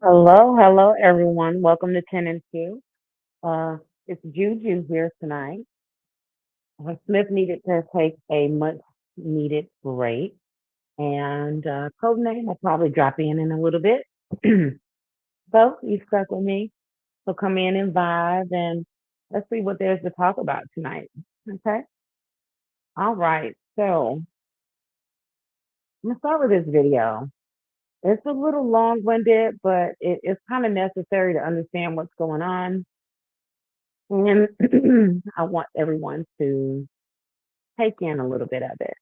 Hello, everyone. Welcome to 10 and Q. It's Juju here tonight. Smith needed to take a much needed break, and Codename will probably drop in a little bit. So you stuck with me. So come in and vibe, and let's see what there's to talk about tonight. Okay. All right. So I'm gonna start with this video. It's a little long-winded, but it's kind of necessary to understand what's going on. And I want everyone to take in a little bit of it.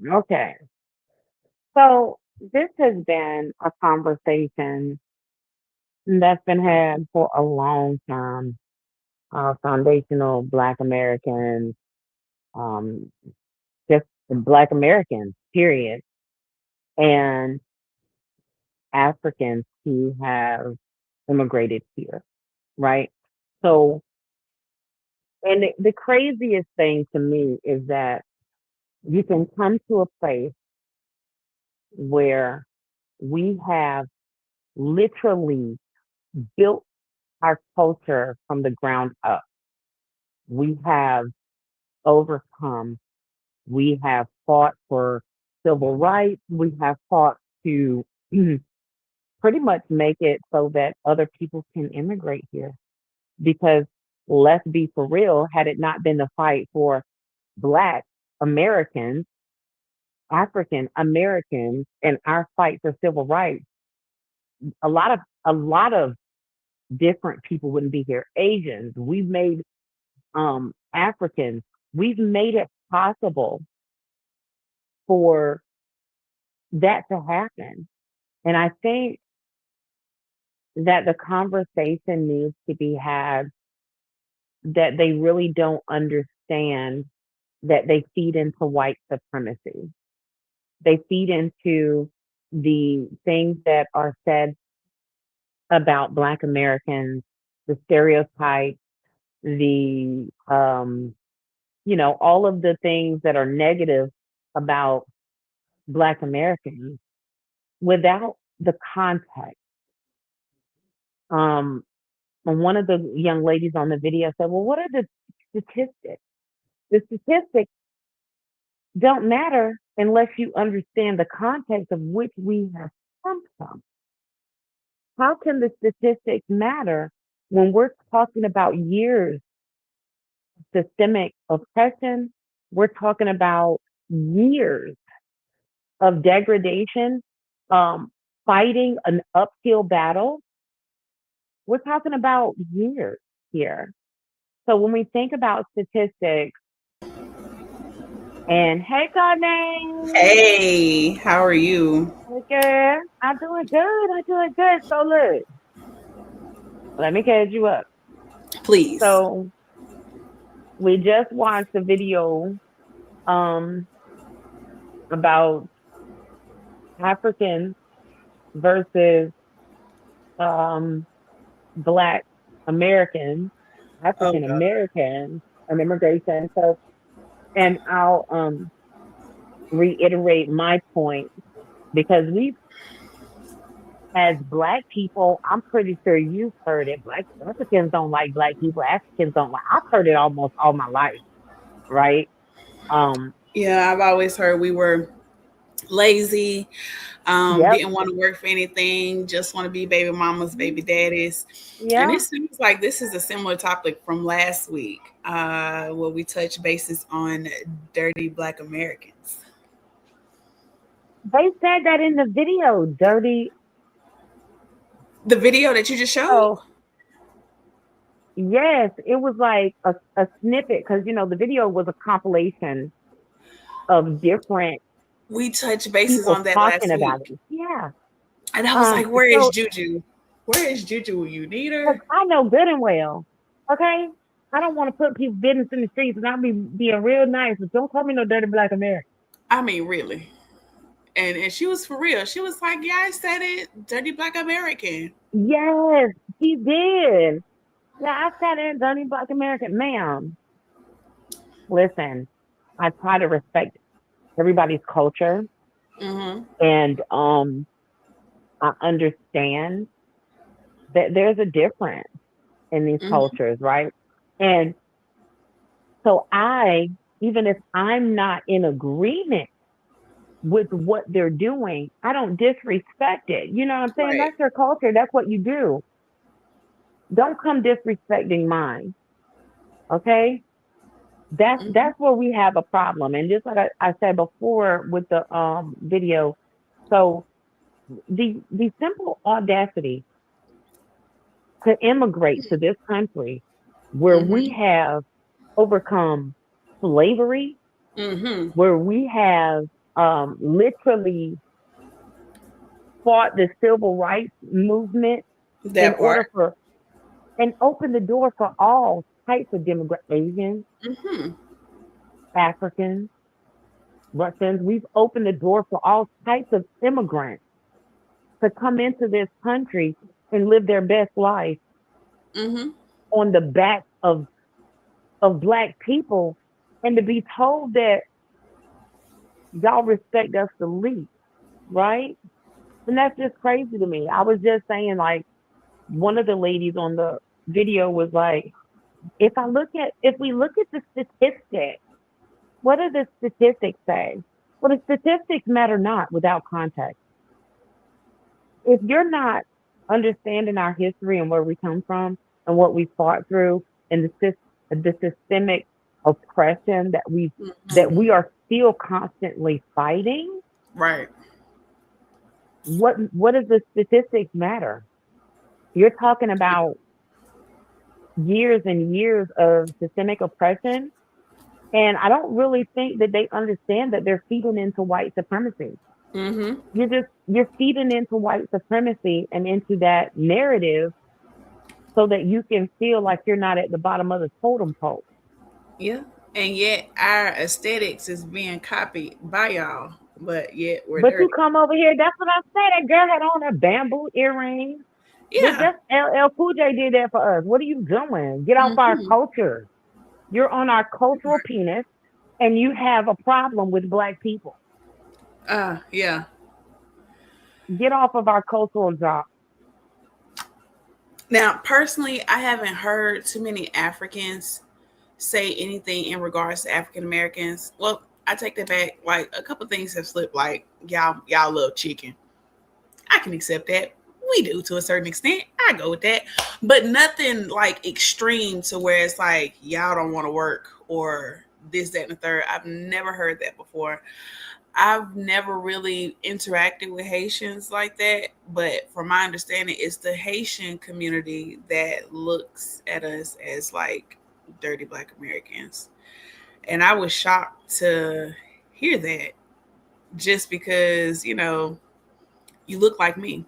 Okay. So this has been a conversation that's been had for a long time. Foundational Black Americans, um, just Black Americans, period, and Africans who have immigrated here, right? So, and the craziest thing to me is that you can come to a place where we have literally built our culture from the ground up. We have overcome, we have fought for civil rights, we have fought to pretty much make it so that other people can immigrate here. Because let's be for real, had it not been the fight for Black Americans, African Americans, and our fight for civil rights, a lot of different people wouldn't be here. Asians, we've made Africans, we've made it possible for that to happen. And I think that the conversation needs to be had that they really don't understand that they feed into white supremacy. They feed into the things that are said about Black Americans, the stereotypes, the all of the things that are negative about Black Americans without the context. Um, And one of the young ladies on the video said, "Well, what are the statistics? The statistics don't matter unless you understand the context of which we have come from. How can the statistics matter when we're talking about years of systemic oppression? We're talking about years of degradation, um, fighting an uphill battle. We're talking about years here. So when we think about statistics, and hey, Carnane, Hey, how are you? hey, girl, I'm doing good. I'm doing good. So look, let me catch you up. Please. So we just watched a video um about Africans versus um Black Americans, Oh African God. Americans, and immigration. So, and I'll reiterate my point because we, as Black people, I'm pretty sure you've heard it. Black Africans don't like Black people. Africans don't like. I've heard it almost all my life, right? Um, Yeah, I've always heard we were lazy, yep, didn't want to work for anything, just want to be baby mamas, baby daddies. And yeah. it seems like this is a similar topic from last week, where we touched bases on dirty Black Americans. They said that in the video, dirty. The video that you just showed, Oh, yes, it was like a snippet because the video was a compilation of different we touched bases people on that talking last about week. it. Yeah. And I was like, where is So Juju? Where is Juju? You need because her? I know good and well, okay, I don't want to put people's business in the streets, and I'll be being real nice, but don't call me no dirty Black American. I mean, really. And she was for real. She was like, "Yeah, I said it, dirty Black American." Yes, he did. Yeah, I said it, dirty Black American, ma'am. Listen, I try to respect everybody's culture, Mm-hmm. and I understand that there's a difference in these Mm-hmm. cultures, right? And so even if I'm not in agreement with what they're doing, I don't disrespect it. You know what I'm saying? Right. That's their culture. That's what you do. Don't come disrespecting mine. Okay? Mm-hmm. That's where we have a problem. And just like I said before with the video, so the simple audacity to immigrate to this country where we Mm-hmm. have overcome slavery, Mm-hmm. where we have literally fought the civil rights movement in That order part. for and open the door for all types of Asians, Mm-hmm. Africans, Russians. We've opened the door for all types of immigrants to come into this country and live their best life Mm-hmm. on the back of Black people, and to be told that y'all respect us the least, right? And that's just crazy to me. I was just saying, like, one of the ladies on the video was like, if we look at the statistics, what do the statistics say? Well, the statistics matter not without context. If you're not understanding our history and where we come from and what we fought through and the systemic oppression that Mm-hmm. we are still constantly fighting, Right. what does the statistics matter? You're talking about years and years of systemic oppression. And I don't really think that they understand that they're feeding into white supremacy. Mm-hmm. You're feeding into white supremacy and into that narrative so that you can feel like you're not at the bottom of the totem pole. Yeah. And yet our aesthetics is being copied by y'all, but yet we're But you dirty. come over here, that's what I said. That girl had on her bamboo earrings. Yeah. That's LL Cool J did that for us. What are you doing? Get off our Mm-hmm. culture. You're on our cultural penis and you have a problem with Black people. Yeah. Get off of our cultural job. Now, personally, I haven't heard too many Africans say anything in regards to African Americans. Well, I take that back. Like a couple things have slipped. Like y'all love chicken. I can accept that. We do to a certain extent. I go with that. But nothing like extreme to where it's like y'all don't want to work or this, that, and the third. I've never heard that before. I've never really interacted with Haitians like that, but from my understanding, it's the Haitian community that looks at us as like dirty Black Americans. And I was shocked to hear that just because, you look like me.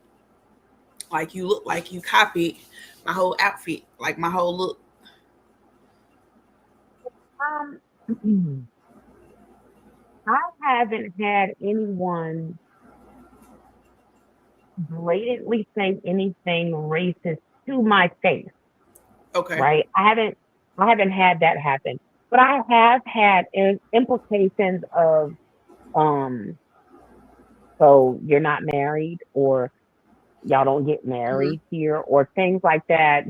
Like you look like you copied my whole outfit, like my whole look. Um, I haven't had anyone blatantly say anything racist to my face, Okay. right? I haven't had that happen. But I have had implications of um so you're not married or y'all don't get Mm-hmm. married here or things like that,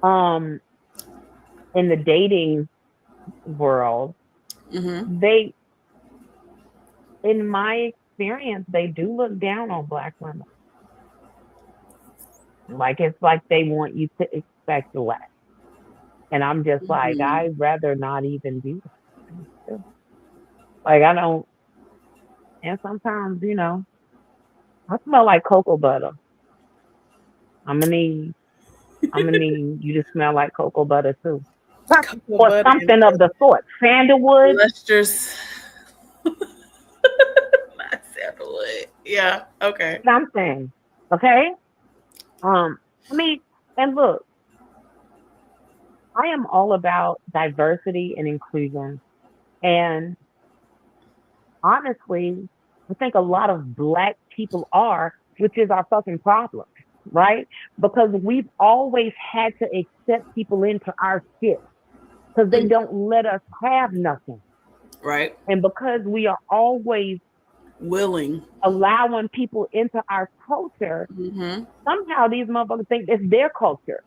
um in the dating world, Mm-hmm. they in my experience, they do look down on black women. Like it's like they want you to expect less. And I'm just like, Mm-hmm. I'd rather not even do that. Like I don't and sometimes, I smell like cocoa butter. I'm gonna need I'm gonna need you to smell like cocoa butter too. Cocoa Or butter and something of the sort. Sandalwood, lustrous. Not sandalwood. Yeah. Okay. something. Okay? Um, I mean, and look, I am all about diversity and inclusion. And honestly, I think a lot of black people are, which is our fucking problem, right? Because we've always had to accept people into our shit because they Mm, don't let us have nothing. right. And because we are always Willing. allowing people into our culture, Mm-hmm. somehow these motherfuckers think it's their culture,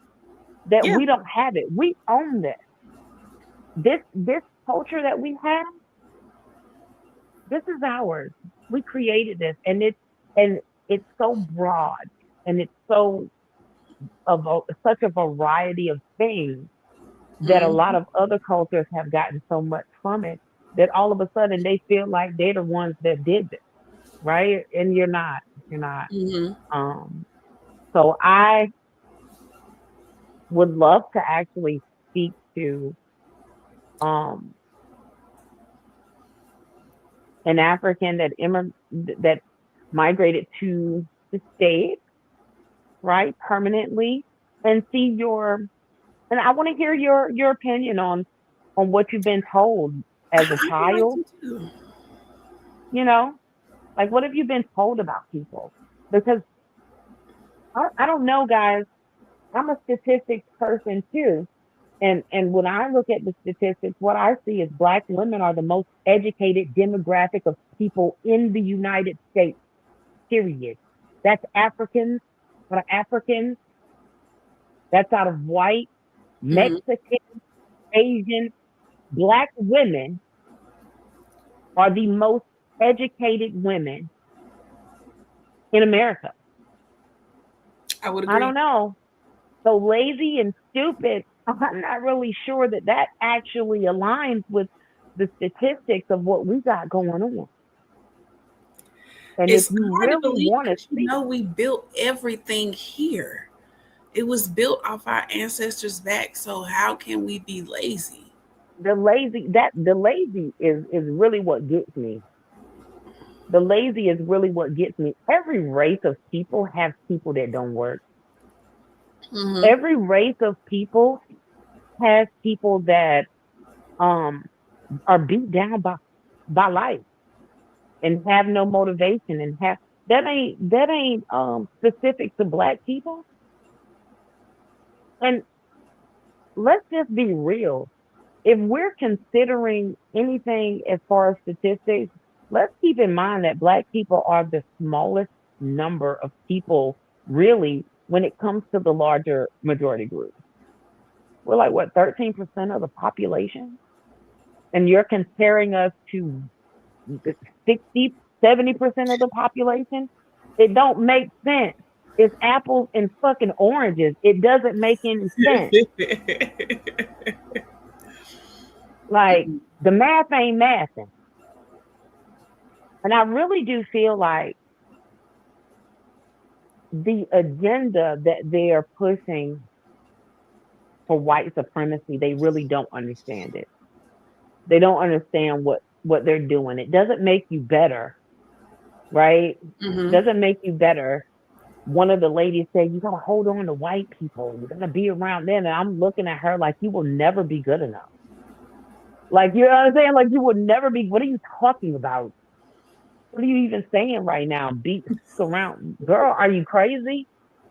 that Yeah. we don't have it. We own this. This culture that we have, this is ours. We created this, and it's so broad, and it's so of such a variety of things that a lot Mm-hmm. of other cultures have gotten so much from it that all of a sudden they feel like they're the ones that did this, right? And you're not. You're not. Mm-hmm. Um, so I would love to actually speak to um an African that migrated to the States, right, permanently, and see your and I want to hear your opinion on what you've been told as a I would like child, to too. you know? Like what have you been told about people? Because I don't know, guys. I'm a statistics person too. And when I look at the statistics, what I see is black women are the most educated demographic of people in the United States. Period. That's Africans, what are Africans, that's out of white, Mm-hmm. Mexican, Asian, black women are the most educated women in America. I would I agree. don't know. So lazy and stupid, I'm not really sure that that actually aligns with the statistics of what we got going on. And if It's you hard to really believe want to because see we built everything here. It was built off our ancestors' back. So how can we be lazy? the lazy is really what gets me. The lazy is really what gets me. Every race of people has people that don't work. Mm-hmm. Every race of people has people that um are beat down by life and have no motivation and have that ain't specific to black people. And let's just be real. If we're considering anything as far as statistics, let's keep in mind that black people are the smallest number of people really when it comes to the larger majority group. We're like, what, 13% of the population? And you're comparing us to 60, 70% of the population? It don't make sense. It's apples and fucking oranges. It doesn't make any sense. Like, the math ain't mathing. And I really do feel like the agenda that they are pushing for white supremacy, they really don't understand it. They don't understand what they're doing. It doesn't make you better, right? Doesn't make you better. One of the ladies said, you gotta hold on to white people. You're gonna be around them. And I'm looking at her like, you will never be good enough. Like, you know what I'm saying? Like, you will never be. What are you talking about? What are you even saying right now? Beat around. Girl, are you crazy?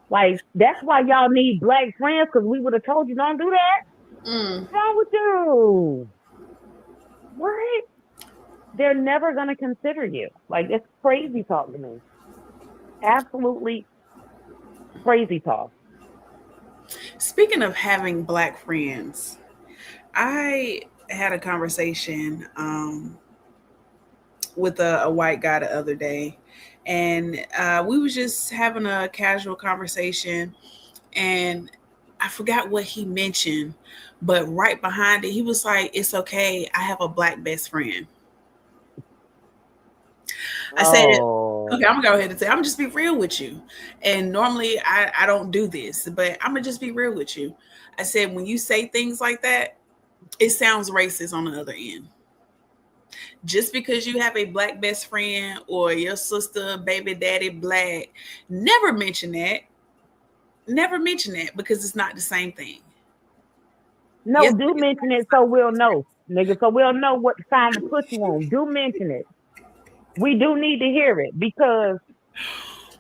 Like, that's why y'all need black friends, because we would have told you, don't do that. What's wrong with you? What? They're never going to consider you. Like, it's crazy talk to me. Absolutely crazy talk. Speaking of having black friends, I had a conversation with a white guy the other day, and we was just having a casual conversation, and I forgot what he mentioned, but right behind it, he was like, "It's okay, I have a black best friend." I said, okay, I'm gonna go ahead and say, I'm gonna just be real with you. And normally I don't do this, but I'm gonna just be real with you. I said, when you say things like that, it sounds racist on the other end. Just because you have a black best friend or your sister, baby daddy black, never mention that. Never mention that, because it's not the same thing. No, Yes, do mention it so we'll know, nigga, so we'll know what sign to put you on. Do mention it. We do need to hear it because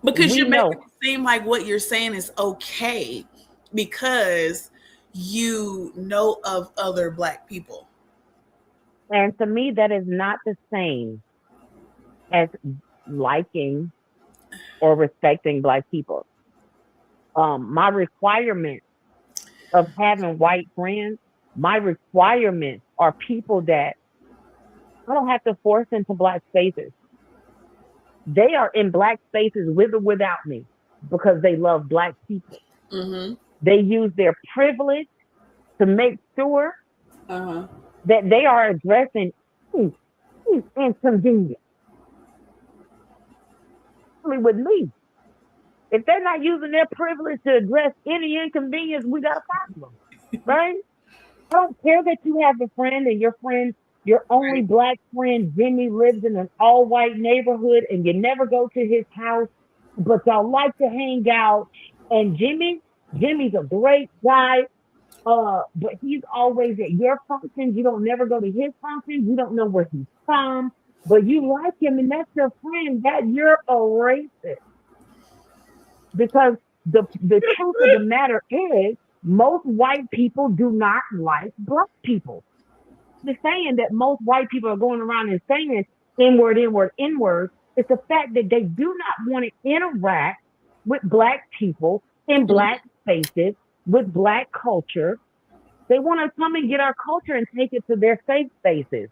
you're know. making it seem like what you're saying is okay because you know of other black people. And to me, that is not the same as liking or respecting black people. My requirement of having white friends, my requirements are people that I don't have to force into black spaces. They are in black spaces with or without me because they love black people. They use their privilege to make sure that they are addressing inconvenience with me. If they're not using their privilege to address any inconvenience, we got a problem, right? I don't care that you have a friend and your only black friend, Jimmy, lives in an all white neighborhood and you never go to his house, but y'all like to hang out. And Jimmy's a great guy, but he's always at your functions. You don't never go to his functions. You don't know where he's from, but you like him and that's your friend. That you're a racist. Because the truth of the matter is, most white people do not like black people. The saying that most white people are going around and saying inward, inward, inward, is the fact that they do not want to interact with black people in black spaces, with black culture. They want to come and get our culture and take it to their safe spaces.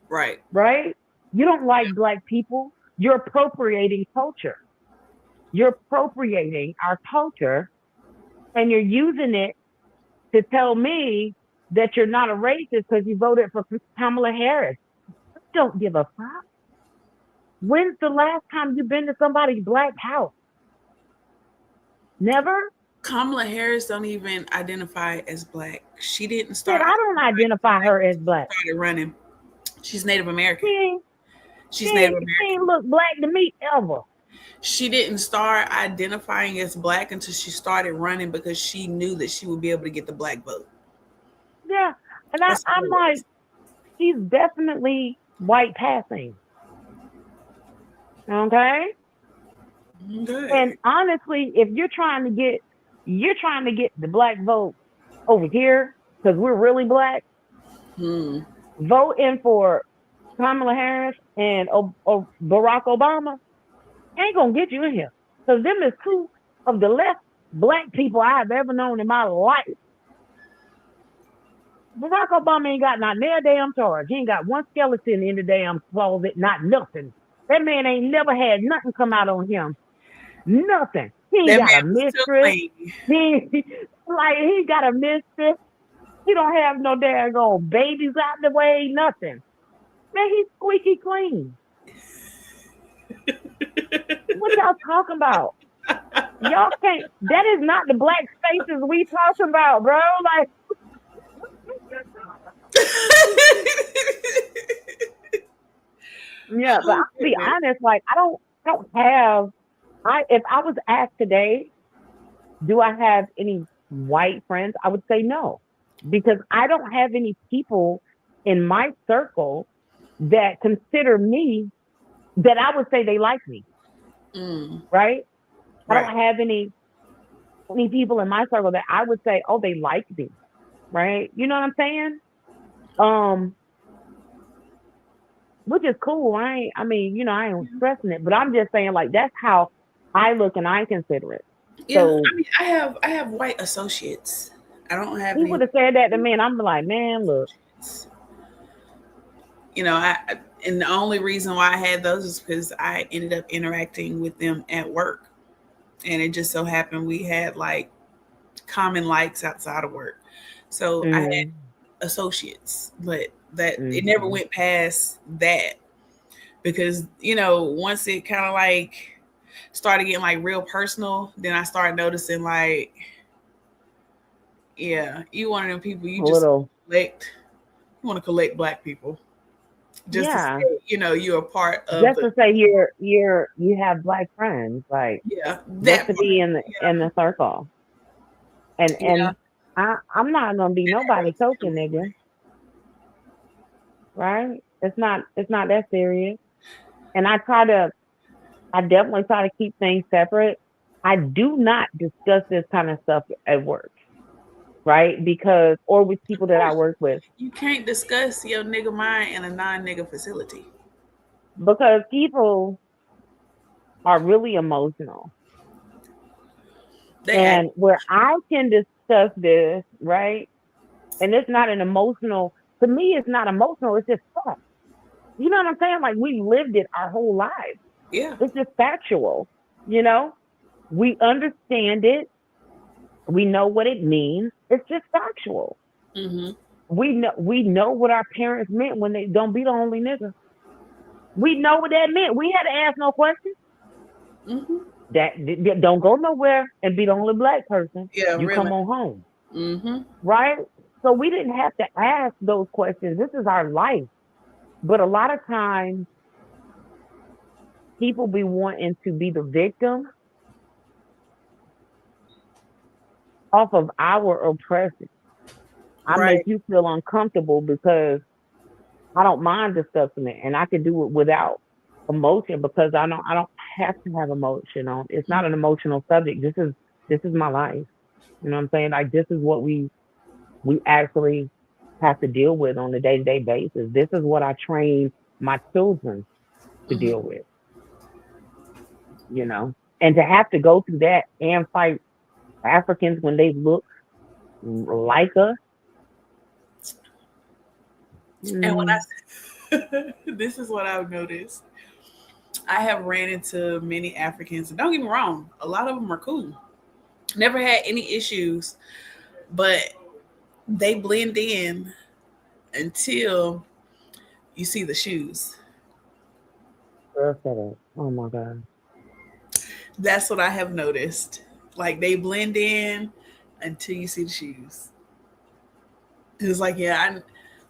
Right. Right? You don't like black people. You're appropriating culture. You're appropriating our culture and you're using it to tell me that you're not a racist because you voted for Kamala Harris. I don't give a fuck. When's the last time you've been to somebody's black house? Never? Kamala Harris don't even identify as black. She didn't start. I don't identify her as black. Started running. She's Native American. She's Native American. She ain't look black to me ever. She didn't start identifying as black until she started running because she knew that she would be able to get the black vote. Yeah. And I'm like, she's definitely white passing. Okay? And honestly, if you're trying to get the black vote over here because we're really black, voting for Kamala Harris and Barack Obama ain't gonna get you in here because them is two of the left black people I've ever known in my life. Barack Obama ain't got not near damn charge. He ain't got one skeleton in the damn closet, not nothing. That man ain't never had nothing come out on him. Nothing. He ain't That got a man was too mistress. clean. He got a mistress. He don't have no daggone babies out the way, nothing. Man, he's squeaky clean. What y'all talking about? Y'all can't. That is not the black spaces we talking about, bro. Like, yeah. But I'll be honest. Like, I don't have. If I was asked today, do I have any white friends? I would say no, because I don't have any people in my circle that consider me that I would say they like me, right? I Right. don't have any people in my circle that I would say, oh, they like me, right? You know what I'm saying? Um, which is cool. I mean, I ain't stressing it, but I'm just saying like that's how I look and I consider it. Yeah, So I mean, I have white associates. I don't have he any. would have said that to me, and I'm like, man, look, And the only reason why I had those is because I ended up interacting with them at work, and it just so happened we had like common likes outside of work. So I had mm, associates, but that it never mm, went past that because once it kind of like started getting like real personal, then I started noticing like, yeah, you one of them people a you just little, collect. You want to collect black people just to say, yeah. you're a part of Just the to say you have black friends, like yeah just that to part. be in the circle. Yeah, And I'm not gonna be nobody token nigga, right? It's not that serious. And I definitely try to keep things separate. I do not discuss this kind of stuff at work, right? Because or with people of that I course work with. you can't discuss your nigga mind in a non-nigga facility. Because people are really emotional. They act And where I can discuss this, right? And it's not an emotional, to me, it's not emotional, it's just fact. You know what I'm saying? Like we lived it our whole lives. yeah. It's just factual, you know? We understand it. We know what it means. It's just factual. Mm-hmm. We know what our parents meant when they don't be the only nigga. We know what that meant. We had to ask no questions. Mm-hmm. Don't go nowhere and be the only black person. Yeah, You really. come on home, Mm-hmm. right? So we didn't have to ask those questions. This is our life. But a lot of times people be wanting to be the victim off of our oppression. I make Right. you feel uncomfortable because I don't mind discussing it and I can do it without emotion because I don't have to have emotion on. It's not an emotional subject. This is my life. You know what I'm saying? Like this is what we actually have to deal with on a day-to-day basis. This is what I train my children to Mm-hmm. deal with, you know. And to have to go through that and fight Africans when they look like us. And when Mm, this is what I've noticed. I have ran into many Africans, and don't get me wrong, a lot of them are cool. Never had any issues, but they blend in until you see the shoes. girl said it. Oh my God. That's what I have noticed. Like they blend in until you see the shoes. It's like, yeah,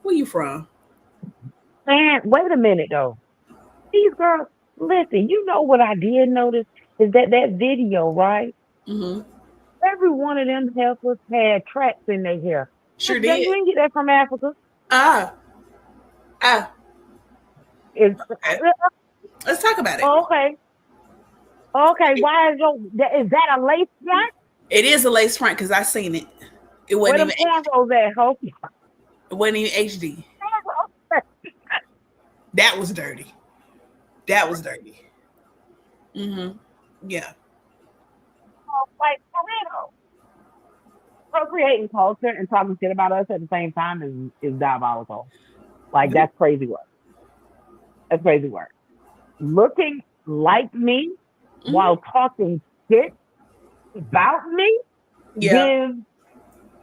where you from? Man, wait a minute though. These girls, listen, you know what I did notice is that video, right? Mm-hmm. Every one of them heifers had tracks in their hair. Sure That did. you didn't get that from Africa. Ah, ah. It's Okay. Let's talk about it. okay. Okay, why is that a lace front? It is a lace front because I seen it. It Where wasn't them even cornrows at, ho? it wasn't even HD. That was dirty. That was dirty. Mm-hmm. Yeah. Like, for real. Appropriating culture and talking shit about us at the same time is diabolical. Like, The- that's crazy work. That's crazy work. Looking like me mhm. while talking shit about me Yeah. gives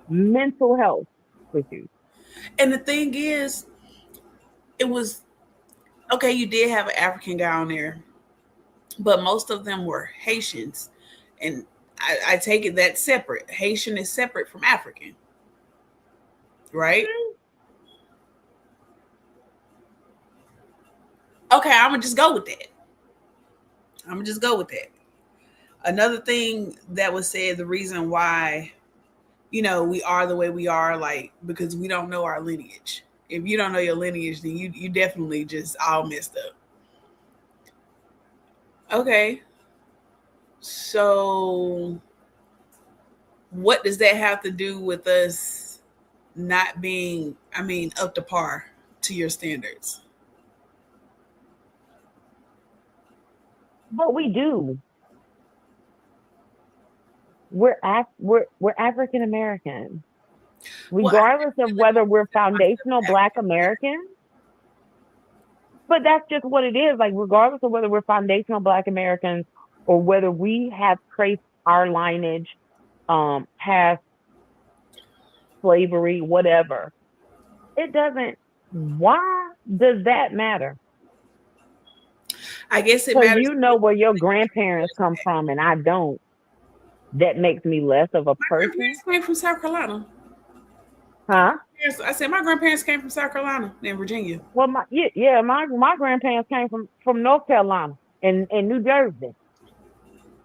mental health issues. And the thing is, it was okay, you did have an African guy on there, but most of them were Haitians. And I take it that's separate. Haitian is separate from African, right? Okay, I'm gonna just go with that. I'm gonna just go with that. Another thing that was said, the reason why, we are the way we are, like, because we don't know our lineage. If you don't know your lineage, then you definitely just all messed up. Okay, so what does that have to do with us not being, up to par to your standards? But we do. We're African American, Well, I regardless of really whether don't we're consider myself foundational Black African American. Americans. But that's just what it is. Like, regardless of whether we're foundational Black Americans or whether we have traced our lineage past slavery, whatever, it doesn't. Why does that matter? I guess it Because matters you to know me where your grandparents because come from, and I don't. That makes me less of a my person, grandparents came from South Carolina. huh? Yes, I said my grandparents came from South Carolina and Virginia. Well, yeah, my grandparents came from North Carolina and New Jersey.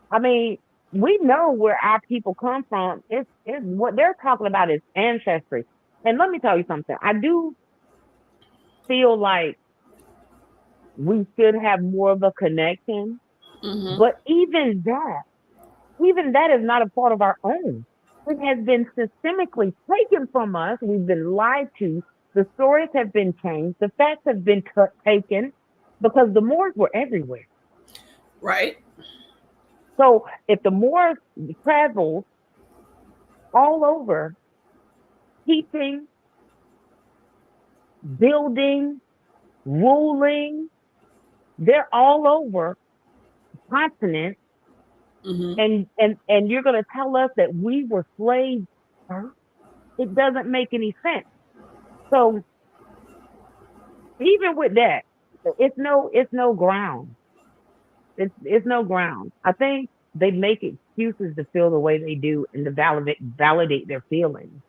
I mean, we know where our people come from. It's what they're talking about is ancestry. And let me tell you something. I do feel like we should have more of a connection, Mm-hmm. but even that is not a part of our own. It has been systemically taken from us. We've been lied to. The stories have been changed. The facts have been taken because the Moors were everywhere. Right. So if the Moors traveled all over, teaching, building, ruling, they're all over the continent, Mm-hmm. and you're going to tell us that we were slaves first? It doesn't make any sense. So even with that, it's no ground. It's no ground. I think they make excuses to feel the way they do and to validate their feelings.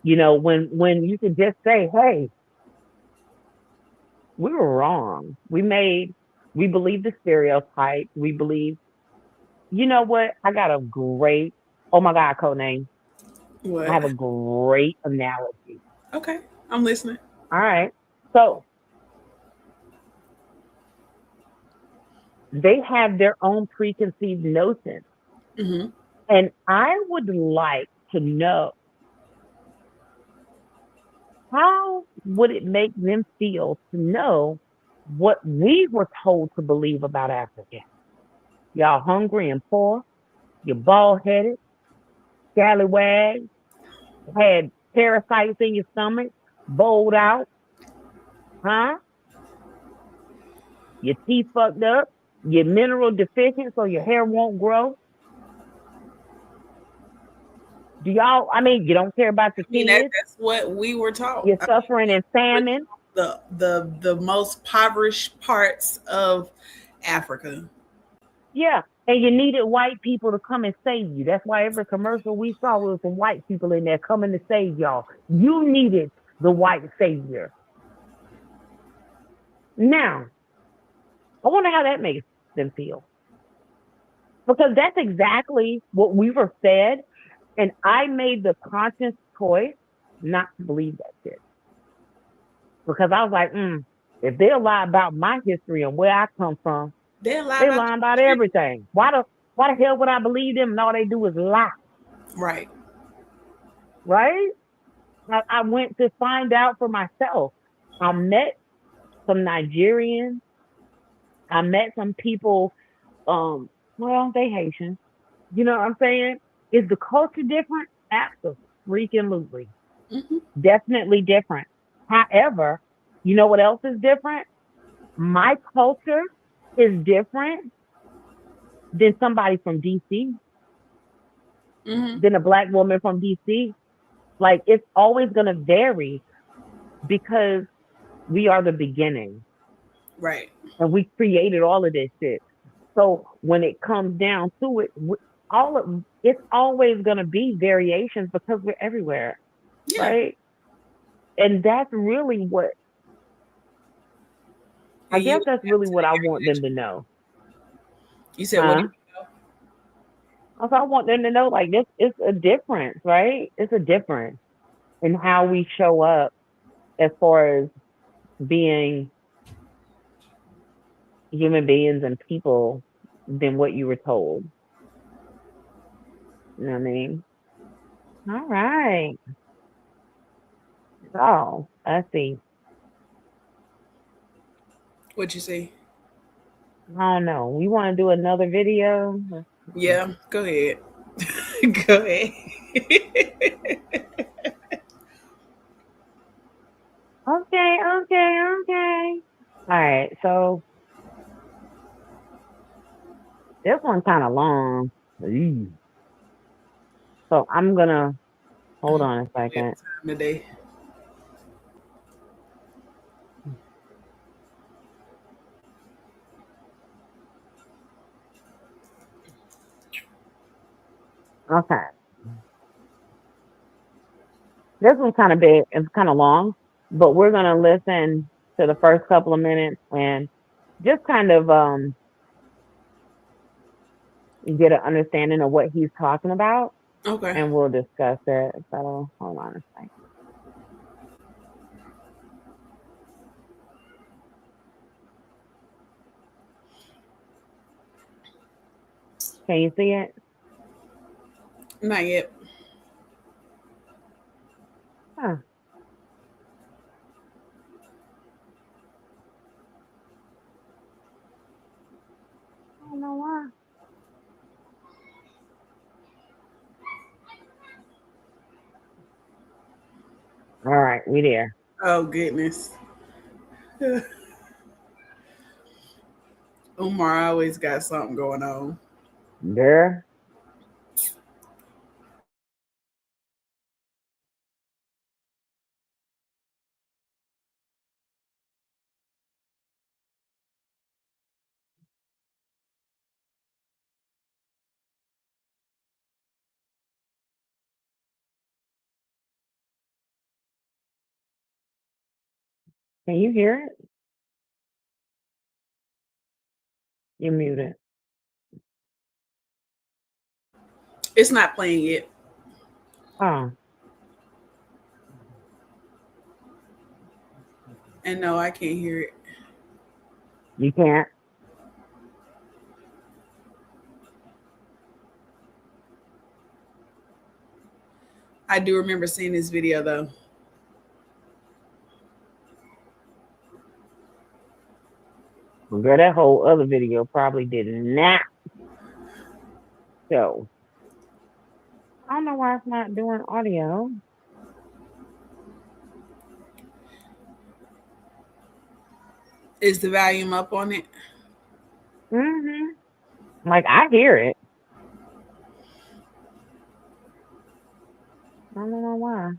When you can just say, "Hey, we were wrong. We believe the stereotype. We believe." You know what? I got a great. Oh my God, codename. I What? have a great analogy. Okay, I'm listening. All right. So they have their own preconceived notions. Mm-hmm. And I would like to know, how would it make them feel to know what we were told to believe about Africa? Y'all hungry and poor, you're bald headed, scallywags, had parasites in your stomach, bowled out, huh? Your teeth fucked up, you're mineral deficient so your hair won't grow. You don't care about your I mean, kids, that's what we were taught. you're suffering in We're famine. taught the most impoverished parts of Africa. Yeah. And you needed white people to come and save you. That's why every commercial we saw was some white people in there coming to save y'all. You needed the white savior. Now, I wonder how that makes them feel. Because that's exactly what we were fed. And I made the conscious choice not to believe that shit. Because I was like, if they'll lie about my history and where I come from, They lie they about lying about the history. everything. Why the hell would I believe them and all they do is lie, Right. right? I went to find out for myself. I met some Nigerians. I met some people, well, they Haitian. You know what I'm saying? Is the culture different? Absolutely. Hmm. Definitely different. However, you know what else is different? My culture is different than somebody from DC, Hmm. than a black woman from DC. Like it's always going to vary because we are the beginning Right. and we created all of this shit. So when it comes down to it, all of it's always going to be variations because we're everywhere, Yeah. right? And that's really what I And guess you that's adapt really to what the I want them area. to know, You said what? huh? Also, I want them to know like this is a difference, right? It's a difference in how we show up as far as being human beings and people than what you were told. You know what I mean? All right. So let's see. What you say? I don't know. We want to do another video? Yeah. Go ahead. Go ahead. Okay, okay, okay. All right. So this one's kind of long. Eee. So I'm gonna hold on a We have second. time today. Okay. This one's kind of big. It's kind of long, but we're gonna listen to the first couple of minutes and just kind of get an understanding of what he's talking about, Okay. and we'll discuss it. So hold on a second. Can you see it? Not yet. Huh. I don't know why. All right, we there. Oh goodness. Umar always got something going on. There. Can you hear it? You muted. It's not playing yet. Oh, And no, I can't hear it. you can't. I do remember seeing this video though. Girl, that whole other video probably did not show. I don't know why it's not doing audio. Is the volume up on it? Like I hear it. I don't know why.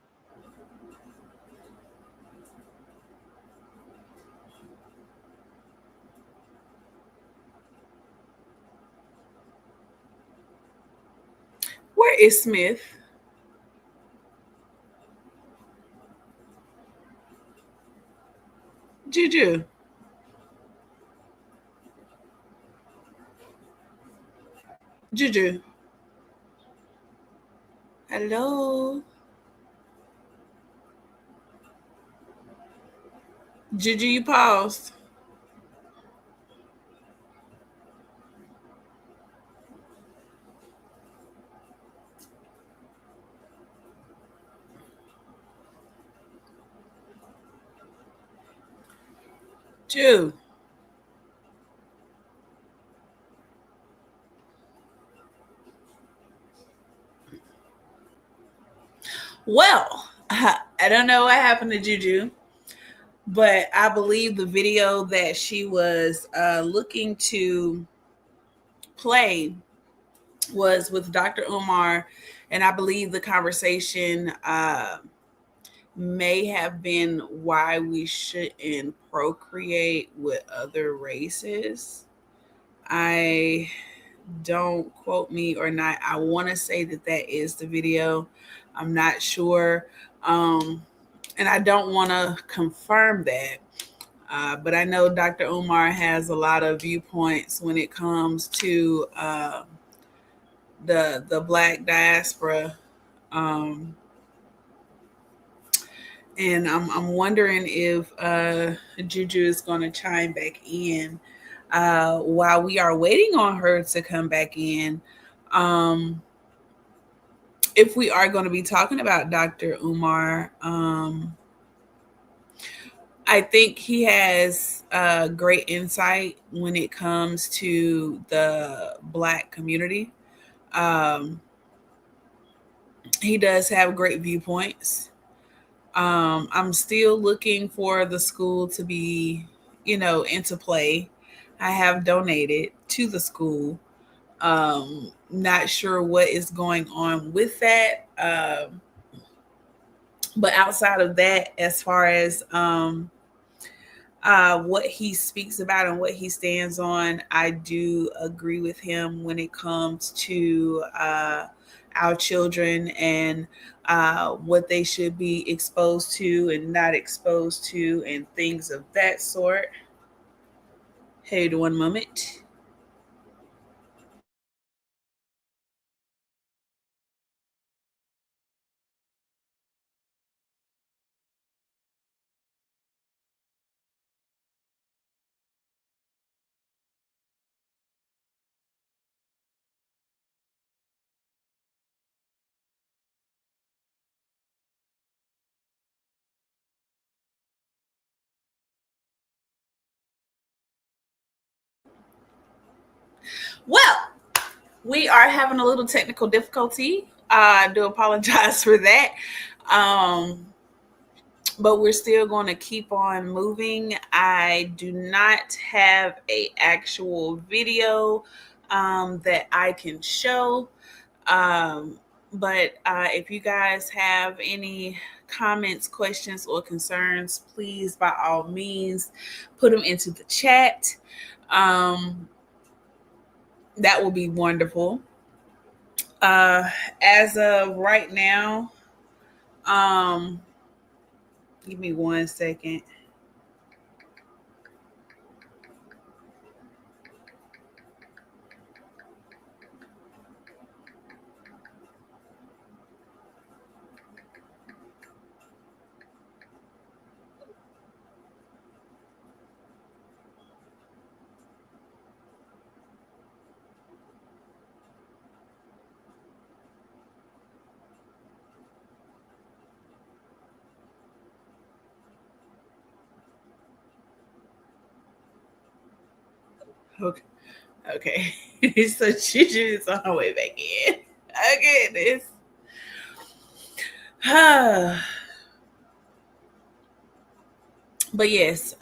Where is Smith? Juju. Juju. Hello. Juju, you paused. Ju. Well, I don't know what happened to Juju, but I believe the video that she was looking to play was with Dr. Umar, and I believe the conversation may have been why we shouldn't procreate with other races. I don't quote me or not. I want to say that that is the video. I'm not sure. And I don't want to confirm that. But I know Dr. Umar has a lot of viewpoints when it comes to the Black diaspora. Um, and I'm wondering if Juju is going to chime back in while we are waiting on her to come back in. Um, if we are going to be talking about Dr. Umar, I think he has great insight when it comes to the Black community. Um, he does have great viewpoints. I'm still looking for the school to be, into play. I have donated to the school. Not sure what is going on with that. But outside of that, as far as what he speaks about and what he stands on, I do agree with him when it comes to our children and what they should be exposed to and not exposed to, and things of that sort. Hold one moment. Well, we are having a little technical difficulty. I do apologize for that. Um, but we're still going to keep on moving. I do not have a actual video that I can show. Um, but if you guys have any comments, questions, or concerns, please, by all means, put them into the chat. Um, that will be wonderful. Uh, as of right now, um, give me 1 second. Okay. Okay. So Juju is on her way back in. Okay, this. But yes,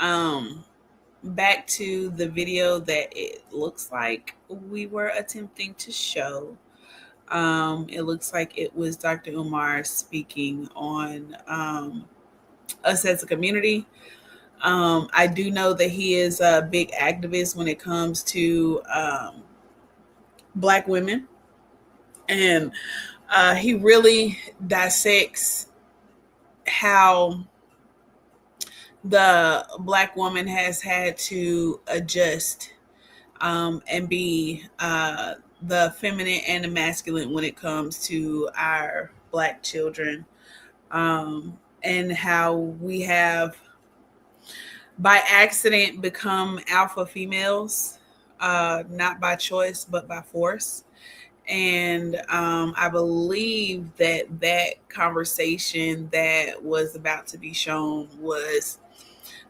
back to the video that it looks like we were attempting to show. It looks like it was Dr. Umar speaking on us as a community. I do know that he is a big activist when it comes to Black women, and he really dissects how the Black woman has had to adjust and be the feminine and the masculine when it comes to our Black children, and how we have by accident become alpha females, not by choice but by force. And I believe that that conversation that was about to be shown was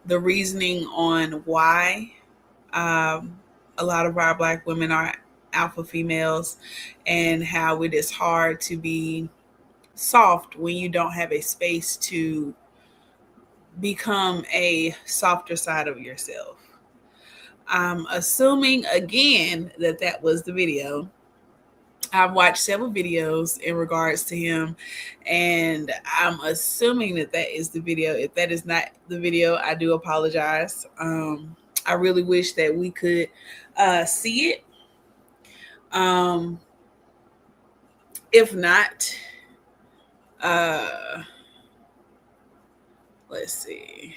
the reasoning on why a lot of our Black women are alpha females, and how it is hard to be soft when you don't have a space to become a softer side of yourself. I'm assuming again that that was the video. I've watched several videos in regards to him, and I'm assuming that that is the video. If that is not the video, I do apologize. I really wish that we could see it. Um, if not, uh, let's see.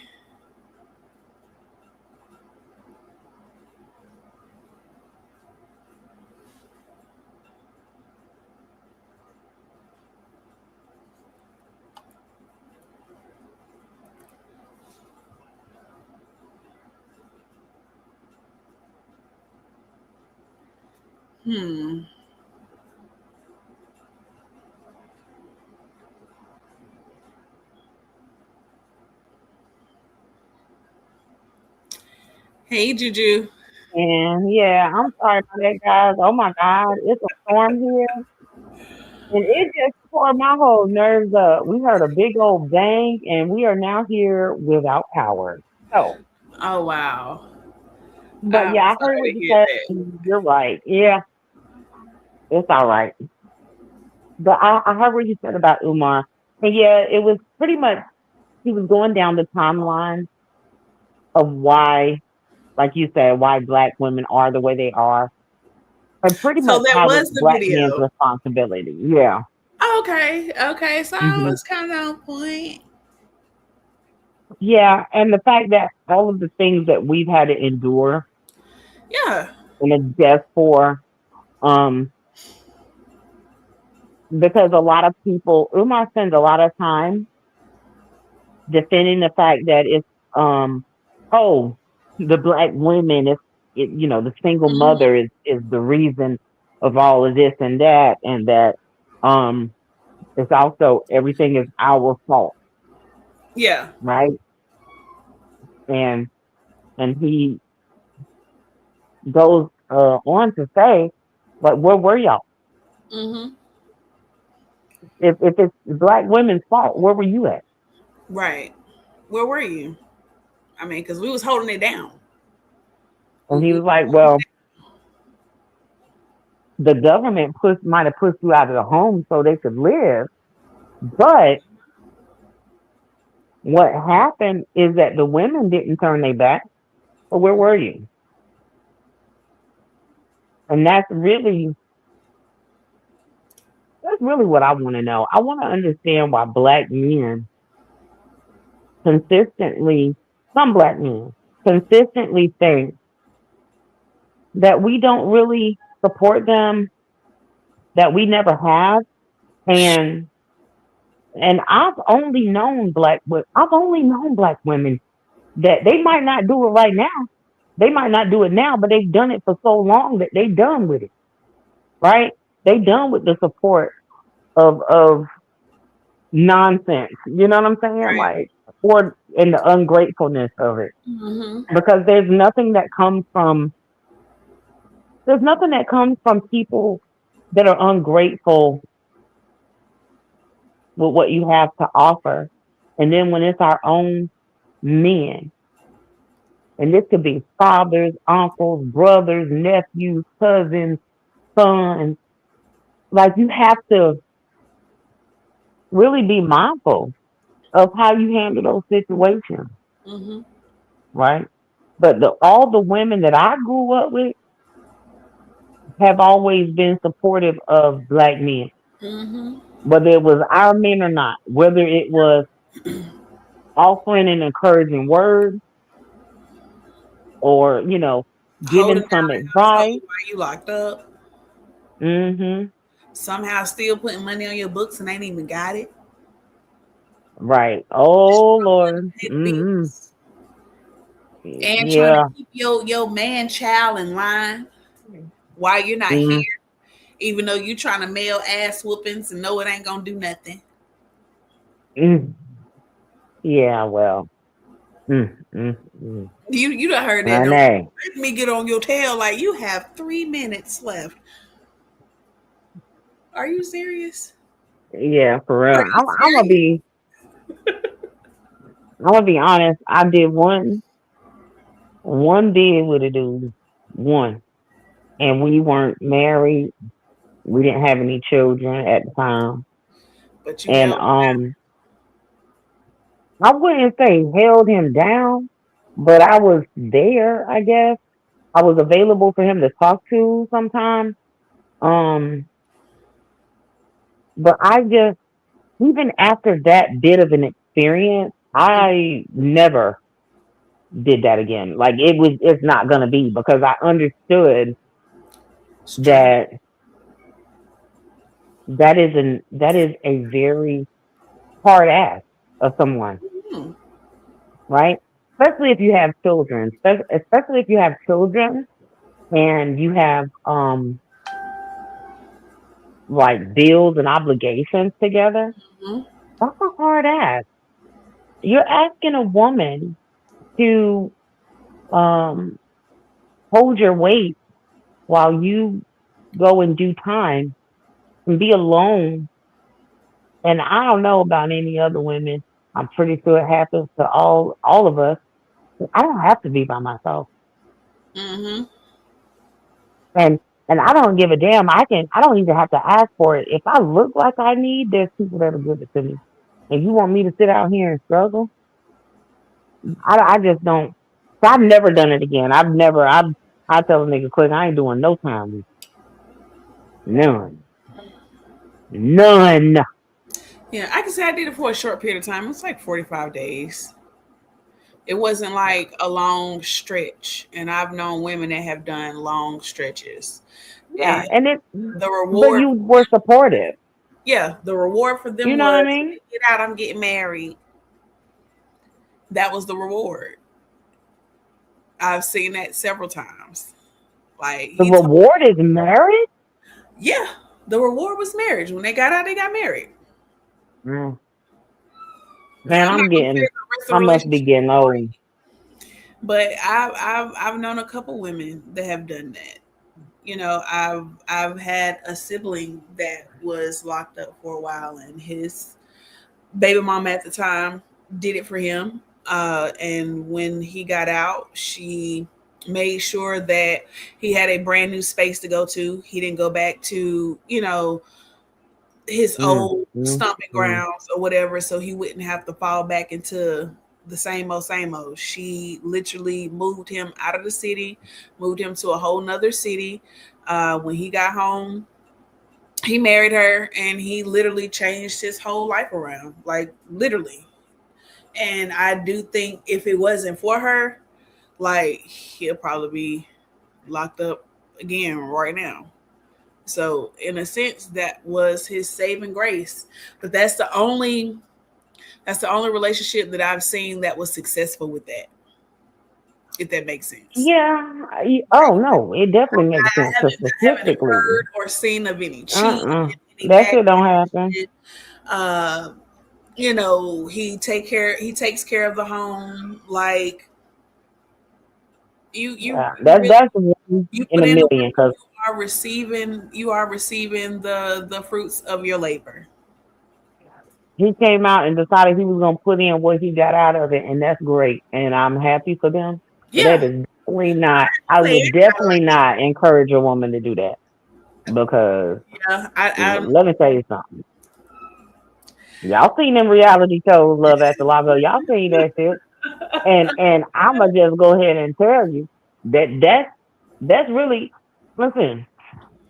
Hmm. Hey, Juju. And yeah, I'm sorry about that, guys. Oh my God, it's a storm here, and it just tore my whole nerves up. We heard a big old bang, and we are now here without power. So, Oh wow. but I'm yeah, I heard sorry what to you hear said. that. And you're right. Yeah, it's all right. But I heard what you said about Umar. And yeah, it was pretty much he was going down the timeline of why, like you said, why black women are the way they are, and pretty So much that how it's was the black men's video. responsibility. Yeah. Okay, okay. So I Hmm. was kind of on point. Yeah, and the fact that all of the things that we've had to endure Yeah. and a death for, um, because a lot of people, Umar spends a lot of time defending the fact that it's, oh, the black women, the single Hmm. mother is the reason of all of this and that, and that, um, it's also everything is our fault, Yeah. right? And he goes on to say, but where were y'all? Hmm. If it's black women's fault, where were you at? Right. Where were you? I mean, because we was holding it down. We, And he we was like, well, the government might have pushed you out of the home so they could live, but what happened is that the women didn't turn their back. But where were you? And that's really what I want to know. I want to understand why black men consistently, some black men consistently think that we don't really support them, that we never have, and I've only known black women that they might not do it right now. They might not do it now, but they've done it for so long that they done with it, right? They done with the support of nonsense. You know what I'm saying? right. Like, or in the ungratefulness of it, Hmm. because there's nothing that comes from people that are ungrateful with what you have to offer, and then when it's our own men, and this could be fathers, uncles, brothers, nephews, cousins, sons. Like, you have to really be mindful of how you handle those situations, Hmm. right? But all the women that I grew up with have always been supportive of black men, Hmm. whether it was our men or not, whether it was offering an encouraging word or, Holding giving down some the household advice. while you locked up. Hmm. Somehow still putting money on your books and ain't even got it. Right. Just Oh, trying Lord. to pay the Hmm. bills and trying to Yeah. keep your man child in line while you're not Mm, here, even though you trying to mail ass whoopings and know it ain't gonna do nothing. mm. Yeah, well. Mm, mm, mm. You done heard that, don't Honey. you? Let me get on your tail like you have 3 minutes left. Are you serious? Yeah, for real. Are you I'm gonna serious? be I'm gonna be honest. I did one bid with a dude, one, and we weren't married. We didn't have any children at the time, But you and held. I wouldn't say held him down, but I was there. I guess I was available for him to talk to sometimes. Um, but I just even after that bit of an experience, I never did that again. Like it's not gonna be because I understood Straight. that that is a very hard ask of someone, Hmm. right? Especially if you have children, especially if you have children and you have like bills and obligations together. Hmm. That's a hard ask. You're asking a woman to um hold your weight while you go and do time and be alone. And I don't know about any other women. I'm pretty sure it happens to all of us. I don't have to be by myself. Hmm. And and I don't give a damn. I don't even have to ask for it. If I look like I need, there's people that'll give it to me. If you want me to sit out here and struggle, I just don't. So I've never done it again. I tell a nigga quick, I ain't doing no time with you. None. None. Yeah, I can say I did it for a short period of time. It was like 45 days. It wasn't like a long stretch. And I've known women that have done long stretches. Yeah, And and it the but reward, you were supportive. yeah, the reward for them You know what I was mean? get out, I'm getting married. That was the reward. I've seen that several times. Like The he told, reward is marriage? yeah, the reward was marriage. When they got out, they got married. Mm. Man, Now I'm not gonna say the rest of the I must be relationship, getting old. but I've known a couple women that have done that. You know, I've had a sibling that was locked up for a while, and his baby mama at the time did it for him. And when he got out, she made sure that he had a brand new space to go to. He didn't go back to, his Mm, old mm, stomping mm. grounds or whatever, so he wouldn't have to fall back into the same old, same old. She literally moved him out of the city, moved him to a whole nother city. When he got home, he married her and he literally changed his whole life around, like literally. And I do think if it wasn't for her, like he'll probably be locked up again right now. So in a sense, that was his saving grace. But that's the only relationship that I've seen that was successful with that. If that makes sense. Yeah. Oh no, it definitely makes sense. I Cause haven't statistically, heard or seen of any cheating, uh, any that shit don't happen. backstabbing. Uh, he takes care of the home. Like you Yeah, really that's one you in put a in the million. work, Cause you are receiving the fruits of your labor. he came out and decided he was gonna put in what he got out of it, and that's great. And I'm happy for them. But that Yeah, is definitely not. I say would definitely not encourage a woman to do that because yeah. I let me tell you something. Y'all seen them reality shows, Love After Lava. Y'all seen that shit. And I'ma just go ahead and tell you that's really listen,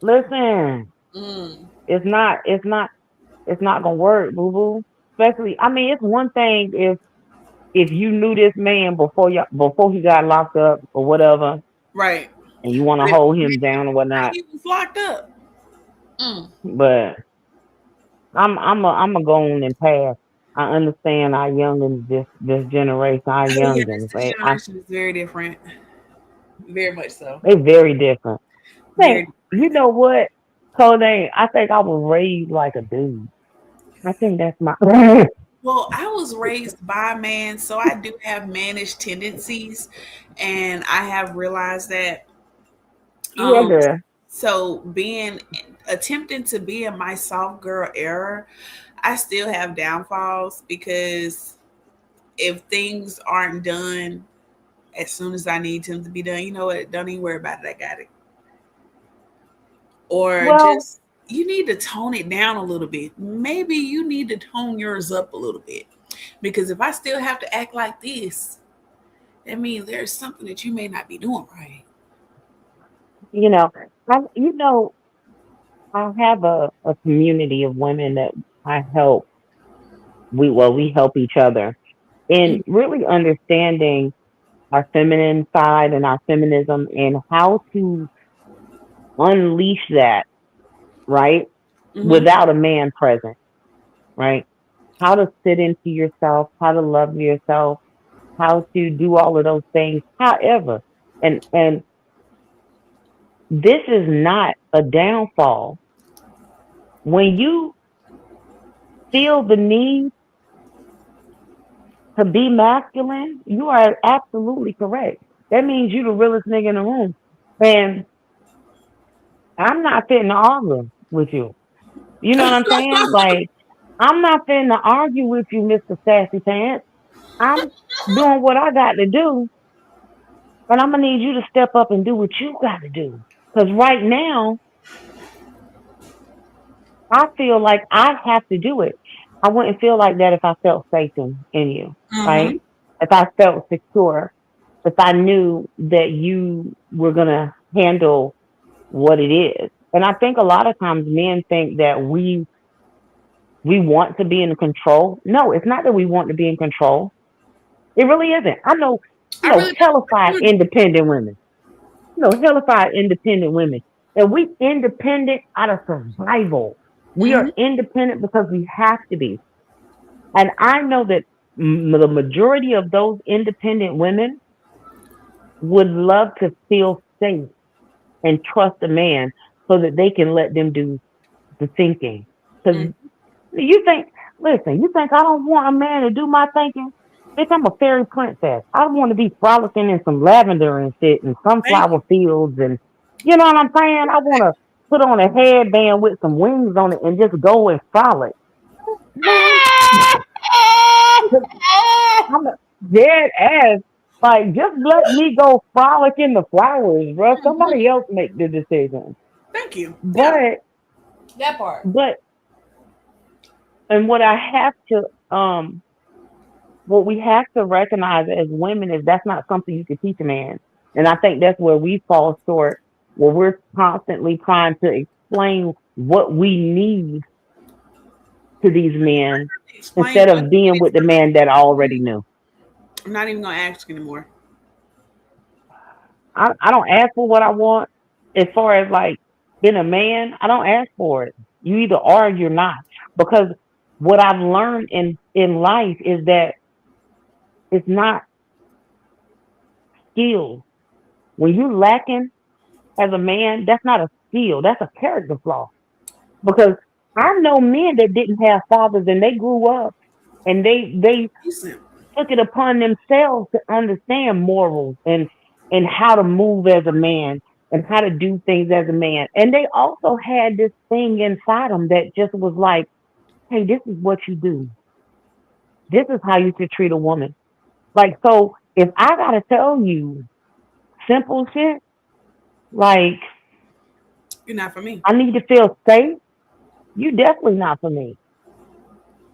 listen. mm, It's not gonna work, boo boo. Especially, I mean, it's one thing if you knew this man before he got locked up or whatever, right. and you want to But if hold you him down or whatnot. he was locked up. Mm. But I'm a go on and pass. I understand our youngins, this generation, our Oh yeah, this, youngins, this generation is very different. Very much so. they very different. Very Think, you different. know what, Codename? I think I was raised like a dude. I think that's my Well, I was raised by a man, so I do have mannish tendencies, and I have realized that. yeah, Um, girl. so being attempting to be in my soft girl era, I still have downfalls because if things aren't done as soon as I need them to be done, you know what? Don't even worry about it. I got it. Or Well, just you need to tone it down a little bit. Maybe you need to tone yours up a little bit. Because if I still have to act like this, that means there's something that you may not be doing right. you know, you know, I have a community of women that I help. We help each other in Mm, really understanding our feminine side and our feminism and how to unleash that, right? mm-hmm. Without a man present, right? How to sit into yourself, how to love yourself, how to do all of those things. However, and this is not a downfall. When you feel the need to be masculine, you are absolutely correct. That means you the realest nigga in the room. And I'm not fitting to argue with you. You know what I'm saying? Like, I'm not fitting to argue with you, Mr. Sassy Pants. I'm doing what I got to do, and I'm gonna need you to step up and do what you got to do. Because right now, I feel like I have to do it. I wouldn't feel like that if I felt safe in you, Mm-hmm. right? If I felt secure, if I knew that you were gonna handle what it is. And I think a lot of times men think that we want to be in control. No, it's not that we want to be in control. It really isn't. I really, Hellified really independent women. Hellified independent women. And we independent out of survival. We mm-hmm. are independent because we have to be. And I know that the majority of those independent women would love to feel safe and trust a man so that they can let them do the thinking. Because Mm. you think, listen, you think I don't want a man to do my thinking? Bitch, I'm a fairy princess. I want to be frolicking in some lavender and shit and Thank sunflower you. fields and you know what I'm saying? I want to put on a headband with some wings on it and just go and frolic. Man, I'm a dead ass. Like, just let me go frolic in the flowers, bro. Mhm. Somebody else make the decision. Thank you. Yeah, But, that part. but, and what I have to, what we have to recognize as women is that's not something you can teach a man. And I think that's where we fall short, where we're constantly trying to explain what we need to these men Explain instead what of you being need with the from man that already knew. I'm not even gonna ask anymore. I don't ask for what I want as far as like being a man. I don't ask for it. You either are or you're not. Because what I've learned in life is that it's not skill. When you're lacking as a man, that's not a skill. That's a character flaw. Because I know men that didn't have fathers and they grew up and they Decent. took it upon themselves to understand morals and how to move as a man and how to do things as a man. And they also had this thing inside them that just was like, hey, this is what you do. This is how you should treat a woman. Like, so if I gotta tell you simple shit, like You're not for me. I need to feel safe, you definitely not for me.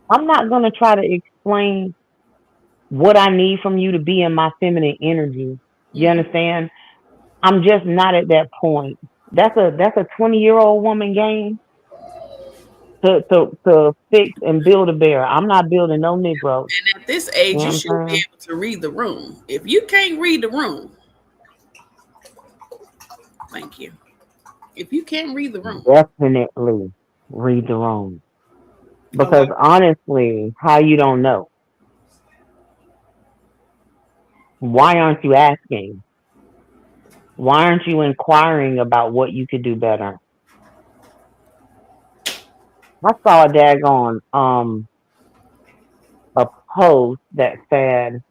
I'm not gonna try to explain what I need from you to be in my feminine energy. You Mm-hmm. understand? I'm just not at that point. That's a 20-year-old woman game to fix and build a bear. I'm not building no Negro. And at this You age, you know what should be I'm able to read the room. If you can't read the room, thank you. If you can't read the saying? room, Definitely read the room. a lot. Because honestly, how you don't know? Why aren't you asking? Why aren't you inquiring about what you could do better? I saw a daggone a post that said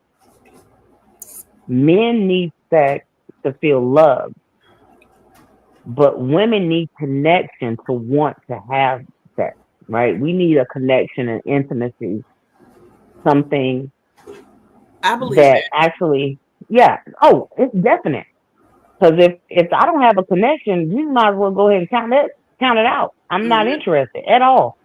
men need sex to feel love. But women need connection to want to have sex, right? We need a connection and intimacy, something I believe that that. actually, yeah, oh, it's definite. Because if I don't have a connection, you might as well go ahead and count it out. I'm not Mhm. interested at all.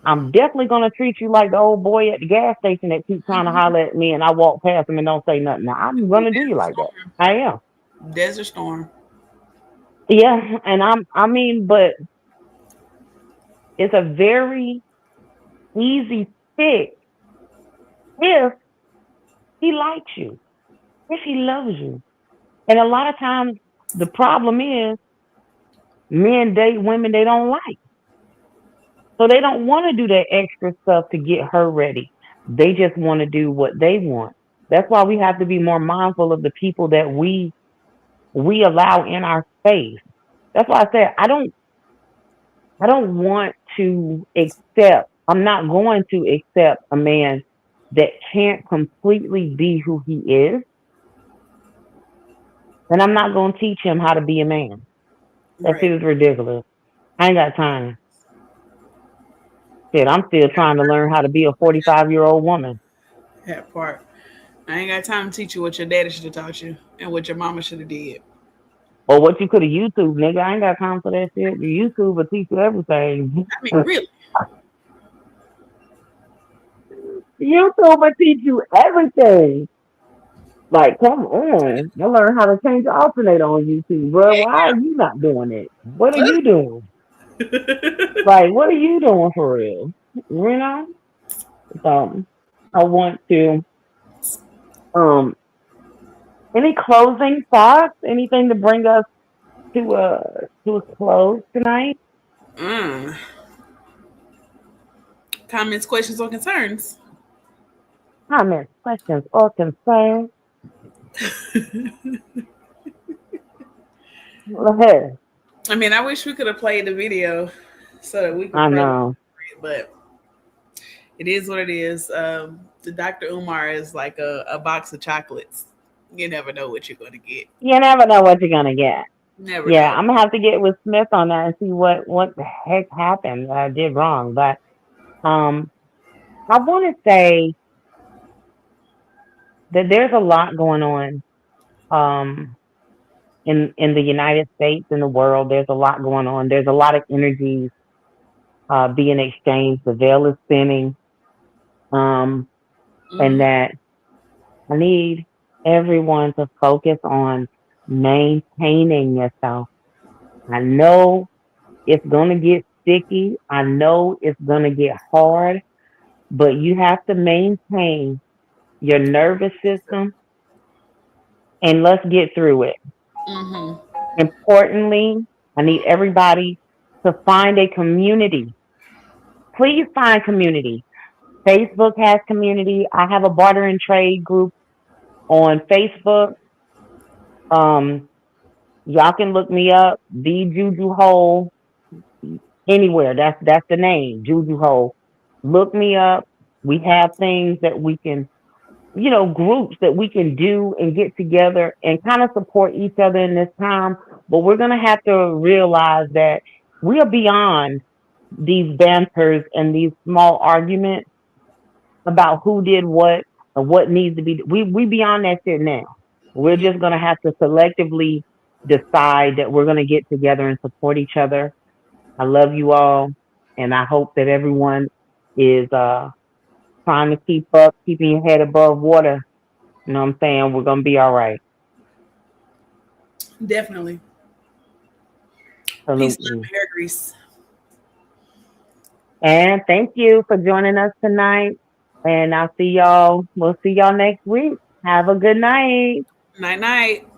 I'm definitely gonna treat you like the old boy at the gas station that keeps trying to holler at me, and I walk past him and don't say nothing. Now, I'm gonna do you Desert like that. Storm. I am. Desert Storm. Yeah, and I mean, but it's a very easy fix if he likes you, if he loves you. And a lot of times, the problem is men date women they don't like. So they don't want to do that extra stuff to get her ready. They just want to do what they want. That's why we have to be more mindful of the people that we allow in our space. That's why I said I don't want to accept. I'm not going to accept a man that can't completely be who he is, and I'm not going to teach him how to be a man. That Right. shit is ridiculous. I ain't got time. Shit, I'm still trying to learn how to be a 45-year-old woman. That part. I ain't got time to teach you what your daddy should have taught you and what your mama should have did. Or what you could have YouTube, nigga. I ain't got time for that shit. YouTube will teach you everything. I mean, really. YouTube will teach you everything. Like, come on. You learn how to change the alternator on YouTube, bro. Why are you not doing it? What are you doing? Like, what are you doing for real? You know? So, I want to, um, any closing thoughts? Anything to bring us to a close tonight? Mm. Comments, questions, or concerns? Comments, questions, or concerns? Go ahead. I mean, I wish we could have played the video so that we could I further know. it, but it is what it is. The Dr. Umar is like a box of chocolates. You never know what you're going to get. You never know what you're gonna get. Never Yeah, know. I'm gonna have to get with Smith on that and see what the heck happened that I did wrong. But um, I want to say that there's a lot going on um in the United States, in the world. There's a lot going on. There's a lot of energies being exchanged. The veil is thinning, um, and Hmm. that I need everyone to focus on maintaining yourself. I know it's gonna get sticky. I know it's gonna get hard, but you have to maintain your nervous system and let's get through it. Hmm. Importantly, I need everybody to find a community. Please find community. Facebook has community. I have a barter and trade group on Facebook. Um, y'all can look me up, the Juju Hole, anywhere. That's the name, Juju Hole. Look me up. We have things that we can, groups that we can do and get together and kind of support each other in this time. But we're gonna have to realize that we are beyond these banters and these small arguments about who did what and what needs to be. We beyond that shit now. We're just gonna have to selectively decide that we're gonna get together and support each other. I love you all, and I hope that everyone is trying to keep up, keeping your head above water. You know what I'm saying? We're gonna be all right. Definitely. Peace, love, Absolutely. and hair grease. And thank you for joining us tonight. And I'll see y'all. We'll see y'all next week. Have a good night. Night, night.